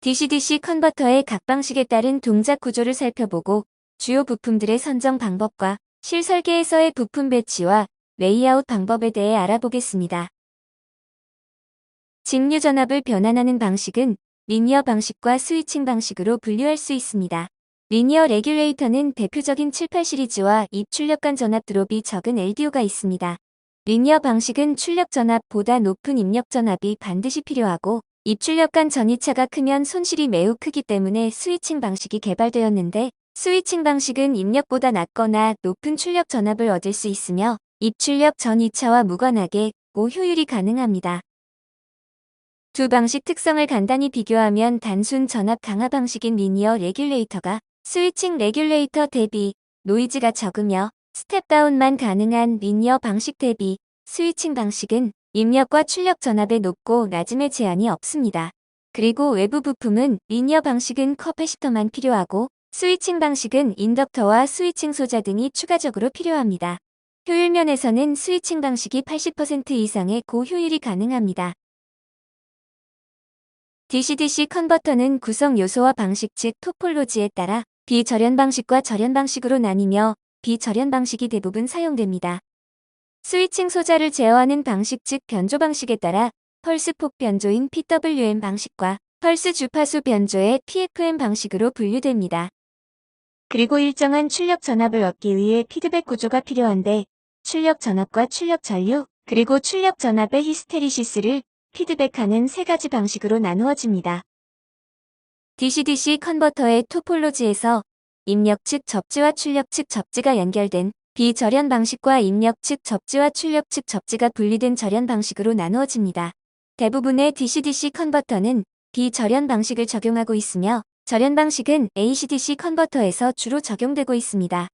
DC-DC 컨버터의 각 방식에 따른 동작 구조를 살펴보고 주요 부품들의 선정 방법과 실설계에서의 부품 배치와 레이아웃 방법에 대해 알아보겠습니다. 직류 전압을 변환하는 방식은 리니어 방식과 스위칭 방식으로 분류할 수 있습니다. 리니어 레귤레이터는 대표적인 78 시리즈와 입 출력간 전압 드롭이 적은 LDO가 있습니다. 리니어 방식은 출력 전압보다 높은 입력 전압이 반드시 필요하고 입 출력간 전이차가 크면 손실이 매우 크기 때문에 스위칭 방식이 개발되었는데, 스위칭 방식은 입력보다 낮거나 높은 출력 전압을 얻을 수 있으며 입 출력 전이차와 무관하게 고효율이 가능합니다. 두 방식 특성을 간단히 비교하면 단순 전압 강화 방식인 리니어 레귤레이터가 스위칭 레귤레이터 대비 노이즈가 적으며 스텝다운만 가능한 리니어 방식 대비 스위칭 방식은 입력과 출력 전압의 높고 낮음의 제한이 없습니다. 그리고 외부 부품은 리니어 방식은 커패시터만 필요하고 스위칭 방식은 인덕터와 스위칭 소자 등이 추가적으로 필요합니다. 효율 면에서는 스위칭 방식이 80% 이상의 고효율이 가능합니다. DC-DC 컨버터는 구성 요소와 방식 즉 토폴로지에 따라 비절연 방식과 절연 방식으로 나뉘며 비절연 방식이 대부분 사용됩니다. 스위칭 소자를 제어하는 방식 즉 변조 방식에 따라 펄스 폭 변조인 PWM 방식과 펄스 주파수 변조의 PFM 방식으로 분류됩니다. 그리고 일정한 출력 전압을 얻기 위해 피드백 구조가 필요한데, 출력 전압과 출력 전류, 그리고 출력 전압의 히스테리시스를 피드백하는 세 가지 방식으로 나누어집니다. DC-DC 컨버터의 토폴로지에서 입력 측 접지와 출력 측 접지가 연결된 비절연 방식과 입력 측 접지와 출력 측 접지가 분리된 절연 방식으로 나누어집니다. 대부분의 DC-DC 컨버터는 비절연 방식을 적용하고 있으며 절연 방식은 AC-DC 컨버터에서 주로 적용되고 있습니다.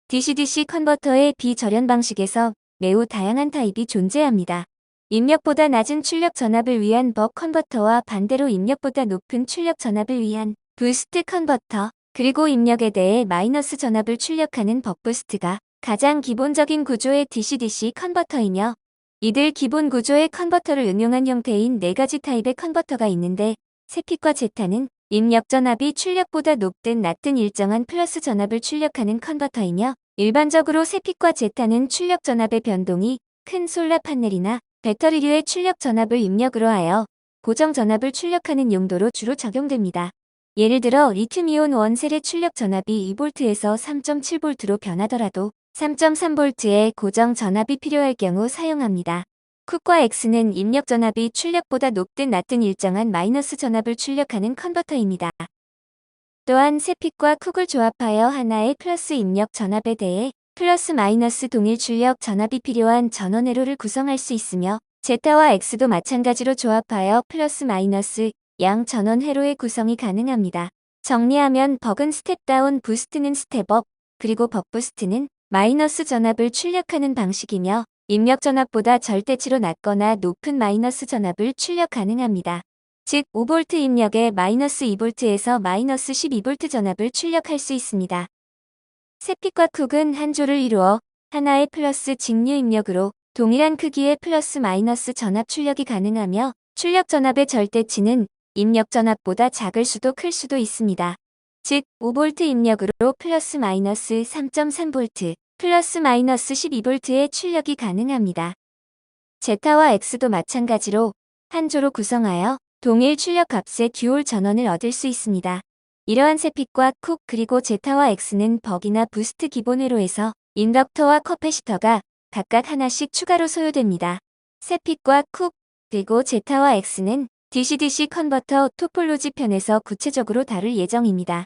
DC-DC 컨버터의 비절연 방식에서 매우 다양한 타입이 존재합니다. 입력보다 낮은 출력 전압을 위한 벅 컨버터와 반대로 입력보다 높은 출력 전압을 위한 부스트 컨버터, 그리고 입력에 대해 마이너스 전압을 출력하는 벅부스트가 가장 기본적인 구조의 DC-DC 컨버터이며, 이들 기본 구조의 컨버터를 응용한 형태인 네 가지 타입의 컨버터가 있는데, 세핏과 제타는 입력 전압이 출력보다 높든 낮든 일정한 플러스 전압을 출력하는 컨버터이며, 일반적으로 세핏과 제타는 출력 전압의 변동이 큰 솔라 판넬이나 배터리류의 출력 전압을 입력으로 하여 고정 전압을 출력하는 용도로 주로 적용됩니다. 예를 들어 리튬이온 원셀의 출력 전압이 2V에서 3.7V로 변하더라도 3.3V의 고정 전압이 필요할 경우 사용합니다. 쿡과 X는 입력 전압이 출력보다 높든 낮든 일정한 마이너스 전압을 출력하는 컨버터입니다. 또한 세핏과 쿡을 조합하여 하나의 플러스 입력 전압에 대해 플러스 마이너스 동일 출력 전압이 필요한 전원 회로를 구성할 수 있으며, 제타와 X도 마찬가지로 조합하여 플러스 마이너스 양 전원 회로의 구성이 가능합니다. 정리하면 벅은 스텝다운, 부스트는 스텝업, 그리고 벅부스트는 마이너스 전압을 출력하는 방식이며 입력 전압보다 절대치로 낮거나 높은 마이너스 전압을 출력 가능합니다. 즉 5V 입력에 마이너스 2V에서 마이너스 12V 전압을 출력할 수 있습니다. 세핏과 쿡은 한 조를 이루어 하나의 플러스 직류 입력으로 동일한 크기의 플러스 마이너스 전압 출력이 가능하며, 출력 전압의 절대치는 입력 전압보다 작을 수도 클 수도 있습니다. 즉 5V 입력으로 플러스 마이너스 3.3V, 플러스 마이너스 12V의 출력이 가능합니다. 제타와 X도 마찬가지로 한 조로 구성하여 동일 출력 값의 듀올 전원을 얻을 수 있습니다. 이러한 세핏과 쿡 그리고 제타와 X는 벅이나 부스트 기본 회로에서 인덕터와 커패시터가 각각 하나씩 추가로 소요됩니다. 세핏과 쿡 그리고 제타와 X는 DC-DC 컨버터 토폴로지 편에서 구체적으로 다룰 예정입니다.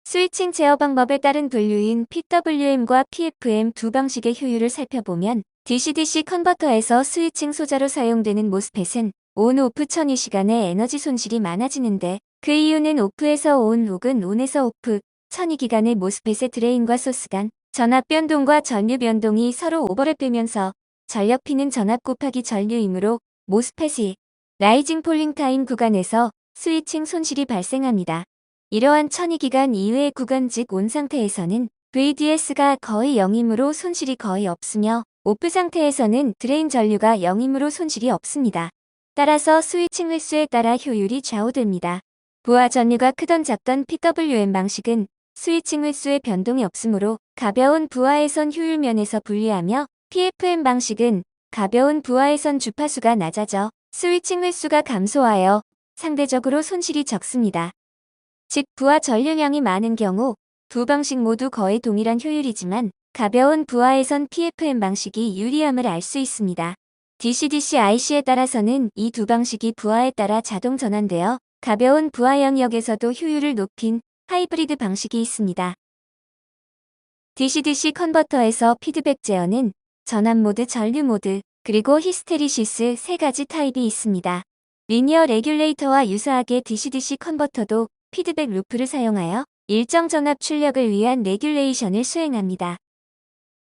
스위칭 제어 방법에 따른 분류인 PWM과 PFM 두 방식의 효율을 살펴보면, DC-DC 컨버터에서 스위칭 소자로 사용되는 모스펫은 온오프 천이 시간에 에너지 손실이 많아지는데, 그 이유는 오프에서 온 혹은 온에서 오프 천이 기간의 모스펫의 드레인과 소스 간 전압 변동과 전류 변동이 서로 오버랩되면서 전력 P는 전압 곱하기 전류이므로 모스펫이 라이징 폴링 타임 구간에서 스위칭 손실이 발생합니다. 이러한 천이 기간 이외의 구간 즉 온 상태에서는 VDS가 거의 0이므로 손실이 거의 없으며, 오프 상태에서는 드레인 전류가 0이므로 손실이 없습니다. 따라서 스위칭 횟수에 따라 효율이 좌우됩니다. 부하 전류가 크던 작던 PWM 방식은 스위칭 횟수에 변동이 없으므로 가벼운 부하에선 효율 면에서 불리하며 PFM 방식은 가벼운 부하에선 주파수가 낮아져 스위칭 횟수가 감소하여 상대적으로 손실이 적습니다. 즉 부하 전류량이 많은 경우 두 방식 모두 거의 동일한 효율이지만 가벼운 부하에선 PFM 방식이 유리함을 알 수 있습니다. DC-DC IC에 따라서는 이 두 방식이 부하에 따라 자동 전환되어 가벼운 부하 영역에서도 효율을 높인 하이브리드 방식이 있습니다. DC-DC 컨버터에서 피드백 제어는 전환 모드, 전류 모드, 그리고 히스테리시스 세 가지 타입이 있습니다. 리니어 레귤레이터와 유사하게 DC-DC 컨버터도 피드백 루프를 사용하여 일정 전압 출력을 위한 레귤레이션을 수행합니다.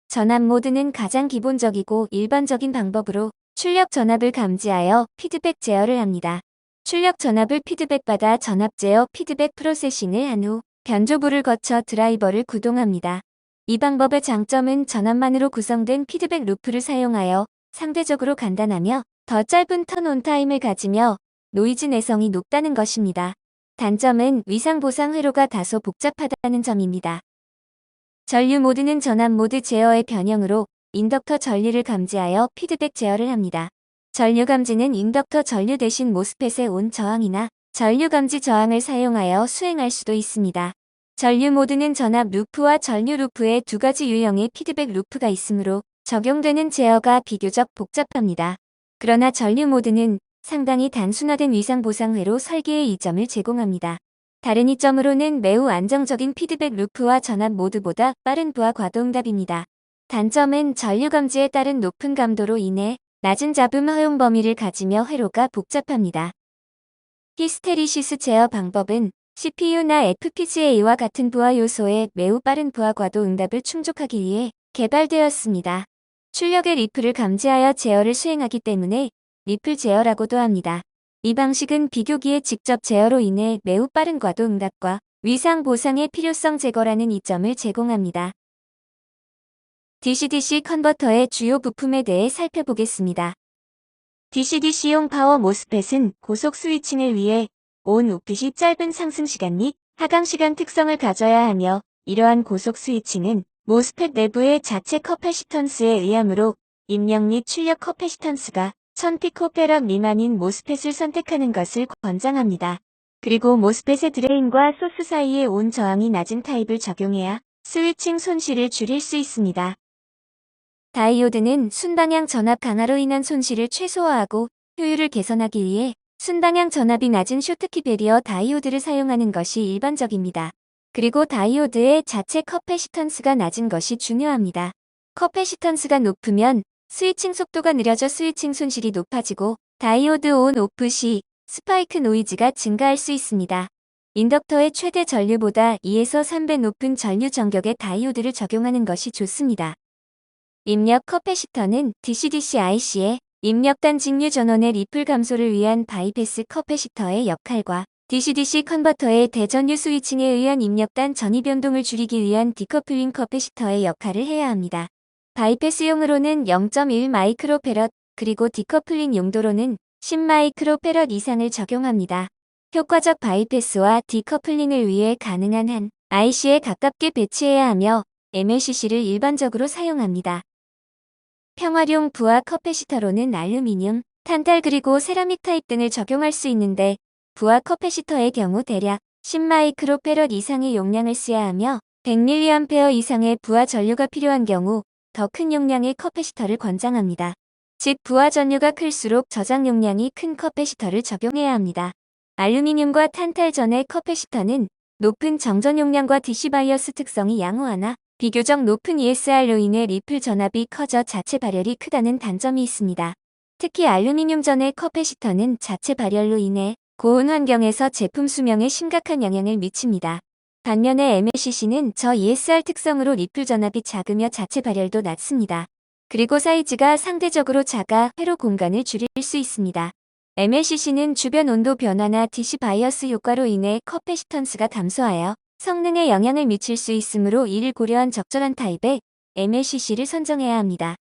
전압 모드는 가장 기본적이고 일반적인 방법으로 출력 전압을 감지하여 피드백 제어를 합니다. 출력 전압을 피드백받아 전압 제어 피드백 프로세싱을 한 후 변조부를 거쳐 드라이버를 구동합니다. 이 방법의 장점은 전압만으로 구성된 피드백 루프를 사용하여 상대적으로 간단하며 더 짧은 턴온 타임을 가지며 노이즈 내성이 높다는 것입니다. 단점은 위상 보상 회로가 다소 복잡하다는 점입니다. 전류 모드는 전압 모드 제어의 변형으로 인덕터 전류를 감지하여 피드백 제어를 합니다. 전류 감지는 인덕터 전류 대신 모스펫의 온 저항이나 전류 감지 저항을 사용하여 수행할 수도 있습니다. 전류 모드는 전압 루프와 전류 루프의 두 가지 유형의 피드백 루프가 있으므로 적용되는 제어가 비교적 복잡합니다. 그러나 전류 모드는 상당히 단순화된 위상 보상 회로 설계의 이점을 제공합니다. 다른 이점으로는 매우 안정적인 피드백 루프와 전압 모드보다 빠른 부하 과도응답입니다. 단점은 전류 감지에 따른 높은 감도로 인해 낮은 잡음 허용 범위를 가지며 회로가 복잡합니다. 히스테리시스 제어 방법은 CPU나 FPGA와 같은 부하 요소에 매우 빠른 부하 과도응답을 충족하기 위해 개발되었습니다. 출력의 리플을 감지하여 제어를 수행하기 때문에 리플 제어라고도 합니다. 이 방식은 비교기의 직접 제어로 인해 매우 빠른 과도응답과 위상 보상의 필요성 제거라는 이점을 제공합니다. DC-DC 컨버터의 주요 부품에 대해 살펴보겠습니다. DC-DC용 파워 모스펫은 고속 스위칭을 위해 온-오프이 짧은 상승시간 및 하강시간 특성을 가져야 하며 이러한 고속 스위칭은 모스펫 내부의 자체 커패시턴스에 의하므로 입력 및 출력 커패시턴스가 1000피코페럿 미만인 모스펫을 선택하는 것을 권장합니다. 그리고 모스펫의 드레인과 소스 사이의 온 저항이 낮은 타입을 적용해야 스위칭 손실을 줄일 수 있습니다. 다이오드는 순방향 전압 강화로 인한 손실을 최소화하고 효율을 개선하기 위해 순방향 전압이 낮은 쇼트키 배리어 다이오드를 사용하는 것이 일반적입니다. 그리고 다이오드의 자체 커패시턴스가 낮은 것이 중요합니다. 커패시턴스가 높으면 스위칭 속도가 느려져 스위칭 손실이 높아지고 다이오드 온-오프 시 스파이크 노이즈가 증가할 수 있습니다. 인덕터의 최대 전류보다 2에서 3배 높은 전류 전격의 다이오드를 적용하는 것이 좋습니다. 입력 커패시터는 DC-DC IC의 입력단 직류 전원의 리플 감소를 위한 바이패스 커패시터의 역할과 DC-DC 컨버터의 대전류 스위칭에 의한 입력단 전이 변동을 줄이기 위한 디커플링 커패시터의 역할을 해야 합니다. 바이패스용으로는 0.1 마이크로페럿 그리고 디커플링 용도로는 10 마이크로페럿 이상을 적용합니다. 효과적 바이패스와 디커플링을 위해 가능한 한 IC에 가깝게 배치해야 하며 MLCC를 일반적으로 사용합니다. 평활용 부하 커패시터로는 알루미늄, 탄탈 그리고 세라믹 타입 등을 적용할 수 있는데 부하 커패시터의 경우 대략 10 마이크로페럿 이상의 용량을 써야 하며 100mA 이상의 부하 전류가 필요한 경우 더 큰 용량의 커패시터를 권장합니다. 즉 부하 전류가 클수록 저장 용량이 큰 커패시터를 적용해야 합니다. 알루미늄과 탄탈전의 커패시터는 높은 정전 용량과 DC 바이어스 특성이 양호하나 비교적 높은 ESR로 인해 리플 전압이 커져 자체 발열이 크다는 단점이 있습니다. 특히 알루미늄전의 커패시터는 자체 발열로 인해 고온 환경에서 제품 수명에 심각한 영향을 미칩니다. 반면에 MLCC는 저 ESR 특성으로 리플 전압이 작으며 자체 발열도 낮습니다. 그리고 사이즈가 상대적으로 작아 회로 공간을 줄일 수 있습니다. MLCC는 주변 온도 변화나 DC 바이어스 효과로 인해 커패시턴스가 감소하여 성능에 영향을 미칠 수 있으므로 이를 고려한 적절한 타입의 MLCC를 선정해야 합니다.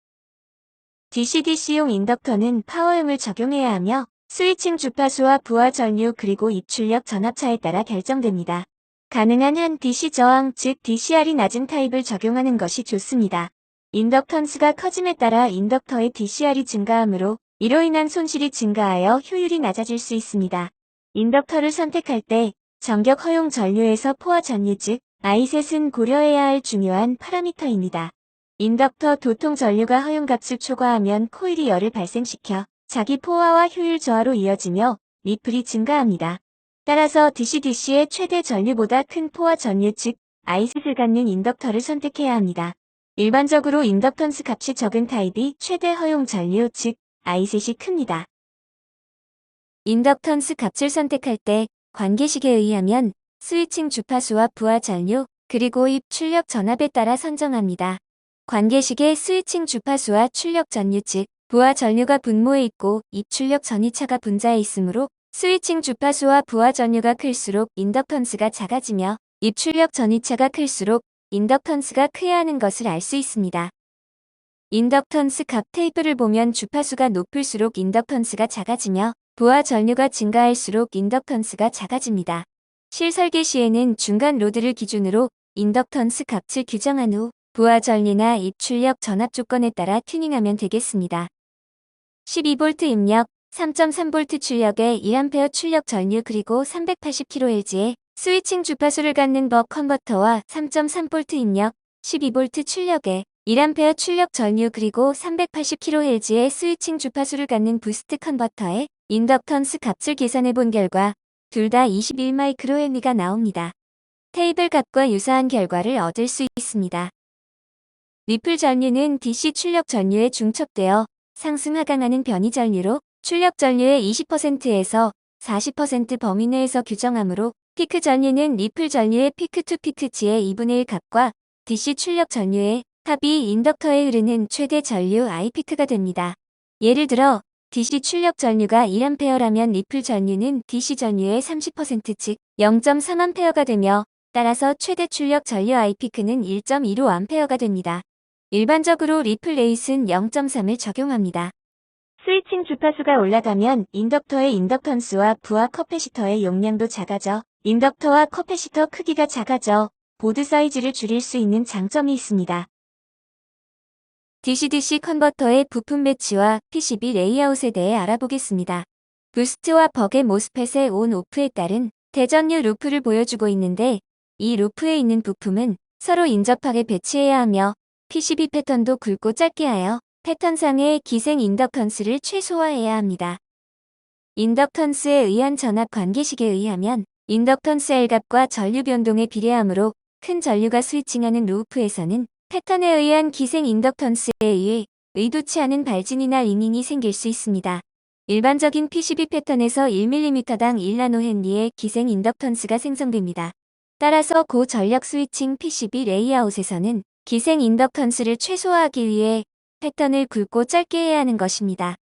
DC-DC용 인덕터는 파워용을 적용해야 하며 스위칭 주파수와 부하 전류 그리고 입출력 전압차에 따라 결정됩니다. 가능한 한 DC 저항 즉 DCR이 낮은 타입을 적용하는 것이 좋습니다. 인덕턴스가 커짐에 따라 인덕터의 DCR이 증가하므로 이로 인한 손실이 증가하여 효율이 낮아질 수 있습니다. 인덕터를 선택할 때 전격 허용 전류에서 포화 전류 즉 아이셋은 고려해야 할 중요한 파라미터입니다. 인덕터 도통 전류가 허용값을 초과하면 코일이 열을 발생시켜 자기 포화와 효율 저하로 이어지며 리플이 증가합니다. 따라서 DC-DC의 최대 전류보다 큰 포화 전류 즉 아이셋을 갖는 인덕터를 선택해야 합니다. 일반적으로 인덕턴스 값이 적은 타입이 최대 허용 전류 즉 아이셋이 큽니다. 인덕턴스 값을 선택할 때 관계식에 의하면 스위칭 주파수와 부하 전류 그리고 입 출력 전압에 따라 선정합니다. 관계식의 스위칭 주파수와 출력 전류 즉 부하 전류가 분모에 있고 입 출력 전이차가 분자에 있으므로 스위칭 주파수와 부하 전류가 클수록 인덕턴스가 작아지며 입 출력 전이차가 클수록 인덕턴스가 크야 하는 것을 알 수 있습니다. 인덕턴스 값 테이블을 보면 주파수가 높을수록 인덕턴스가 작아지며 부하 전류가 증가할수록 인덕턴스가 작아집니다. 실설계 시에는 중간 로드를 기준으로 인덕턴스 값을 규정한 후 부하 전류나 입 출력 전압 조건에 따라 튜닝하면 되겠습니다. 12V 입력, 3.3V 출력의 1A 출력 전류 그리고 380kHz의 스위칭 주파수를 갖는 벅 컨버터와 3.3V 입력, 12V 출력의 1A 출력 전류 그리고 380kHz의 스위칭 주파수를 갖는 부스트 컨버터의 인덕턴스 값을 계산해 본 결과 둘 다 21μH가 나옵니다. 테이블 값과 유사한 결과를 얻을 수 있습니다. 리플 전류는 DC 출력 전류에 중첩되어 상승 하강하는 변이 전류로 출력 전류의 20%에서 40% 범위 내에서 규정하므로 피크 전류는 리플 전류의 피크 투 피크치의 2분의 1 값과 DC 출력 전류의 탑이 인덕터에 흐르는 최대 전류 I피크가 됩니다. 예를 들어 DC 출력 전류가 1A라면 리플 전류는 DC 전류의 30% 즉 0.3A가 되며 따라서 최대 출력 전류 I피크는 1.15A가 됩니다. 일반적으로 리플 레이스는 0.3을 적용합니다. 스위칭 주파수가 올라가면 인덕터의 인덕턴스와 부하 커패시터의 용량도 작아져 인덕터와 커패시터 크기가 작아져 보드 사이즈를 줄일 수 있는 장점이 있습니다. DC-DC 컨버터의 부품 배치와 PCB 레이아웃에 대해 알아보겠습니다. 부스트와 버의 모스펫의 온-오프에 따른 대전류 루프를 보여주고 있는데 이 루프에 있는 부품은 서로 인접하게 배치해야 하며 PCB 패턴도 굵고 짧게 하여 패턴상의 기생 인덕턴스를 최소화해야 합니다. 인덕턴스에 의한 전압 관계식에 의하면 인덕턴스 L값과 전류 변동에 비례하므로 큰 전류가 스위칭하는 루프에서는 패턴에 의한 기생 인덕턴스에 의해 의도치 않은 발진이나 링잉이 생길 수 있습니다. 일반적인 PCB 패턴에서 1mm당 1나노헨리의 기생 인덕턴스가 생성됩니다. 따라서 고전력 스위칭 PCB 레이아웃에서는 기생 인덕턴스를 최소화하기 위해 패턴을 굵고 짧게 해야 하는 것입니다.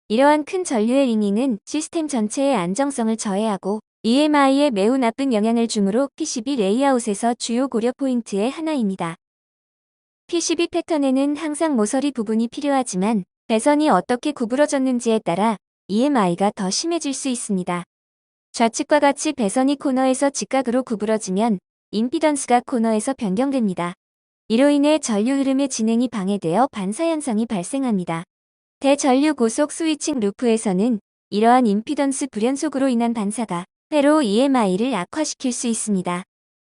이러한 큰 전류의 링잉은 시스템 전체의 안정성을 저해하고 EMI에 매우 나쁜 영향을 주므로 PCB 레이아웃에서 주요 고려 포인트의 하나입니다. PCB 패턴에는 항상 모서리 부분이 필요하지만 배선이 어떻게 구부러졌는지에 따라 EMI가 더 심해질 수 있습니다. 좌측과 같이 배선이 코너에서 직각으로 구부러지면 임피던스가 코너에서 변경됩니다. 이로 인해 전류 흐름의 진행이 방해되어 반사 현상이 발생합니다. 대전류 고속 스위칭 루프에서는 이러한 임피던스 불연속으로 인한 반사가 회로 EMI를 악화시킬 수 있습니다.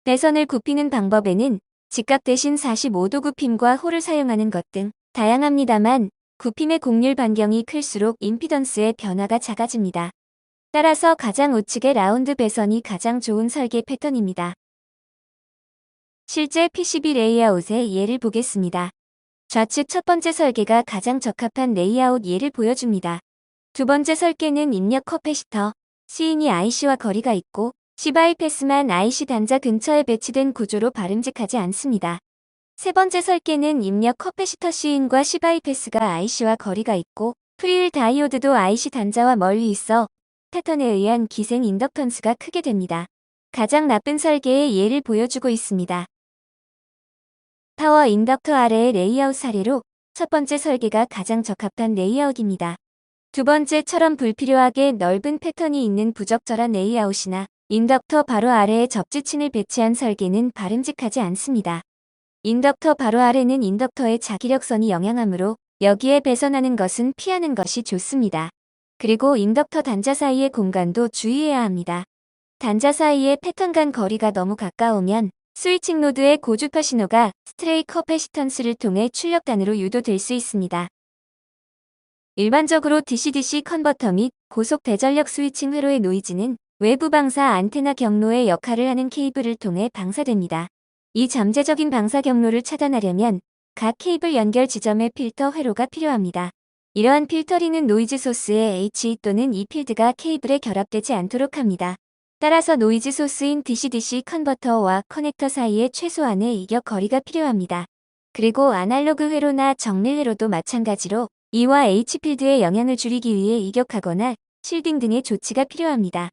배선을 굽히는 방법에는 직각 대신 45도 굽힘과 홀을 사용하는 것 등 다양합니다만 굽힘의 곡률 반경이 클수록 임피던스의 변화가 작아집니다. 따라서 가장 우측의 라운드 배선이 가장 좋은 설계 패턴입니다. 실제 PCB 레이아웃의 예를 보겠습니다. 좌측 첫 번째 설계가 가장 적합한 레이아웃 예를 보여줍니다. 두 번째 설계는 입력 커패시터, C인이 IC와 거리가 있고 C-바이패스만 IC 단자 근처에 배치된 구조로 바람직하지 않습니다. 세 번째 설계는 입력 커패시터 C인과 C-바이패스가 IC와 거리가 있고 프리윌 다이오드도 IC 단자와 멀리 있어 패턴에 의한 기생 인덕턴스가 크게 됩니다. 가장 나쁜 설계의 예를 보여주고 있습니다. 파워 인덕터 아래의 레이아웃 사례로 첫 번째 설계가 가장 적합한 레이아웃입니다. 두 번째처럼 불필요하게 넓은 패턴이 있는 부적절한 레이아웃이나 인덕터 바로 아래에 접지층을 배치한 설계는 바람직하지 않습니다. 인덕터 바로 아래는 인덕터의 자기력선이 영향하므로 여기에 배선하는 것은 피하는 것이 좋습니다. 그리고 인덕터 단자 사이의 공간도 주의해야 합니다. 단자 사이의 패턴 간 거리가 너무 가까우면 스위칭 노드의 고주파 신호가 스트레이 커패시턴스를 통해 출력단으로 유도될 수 있습니다. 일반적으로 DC-DC 컨버터 및 고속 대전력 스위칭 회로의 노이즈는 외부 방사 안테나 경로의 역할을 하는 케이블을 통해 방사됩니다. 이 잠재적인 방사 경로를 차단하려면 각 케이블 연결 지점에 필터 회로가 필요합니다. 이러한 필터링은 노이즈 소스의 H 또는 E 필드가 케이블에 결합되지 않도록 합니다. 따라서 노이즈 소스인 DC-DC 컨버터와 커넥터 사이에 최소한의 이격 거리가 필요합니다. 그리고 아날로그 회로나 정밀 회로도 마찬가지로 E와 H 필드의 영향을 줄이기 위해 이격하거나 실딩 등의 조치가 필요합니다.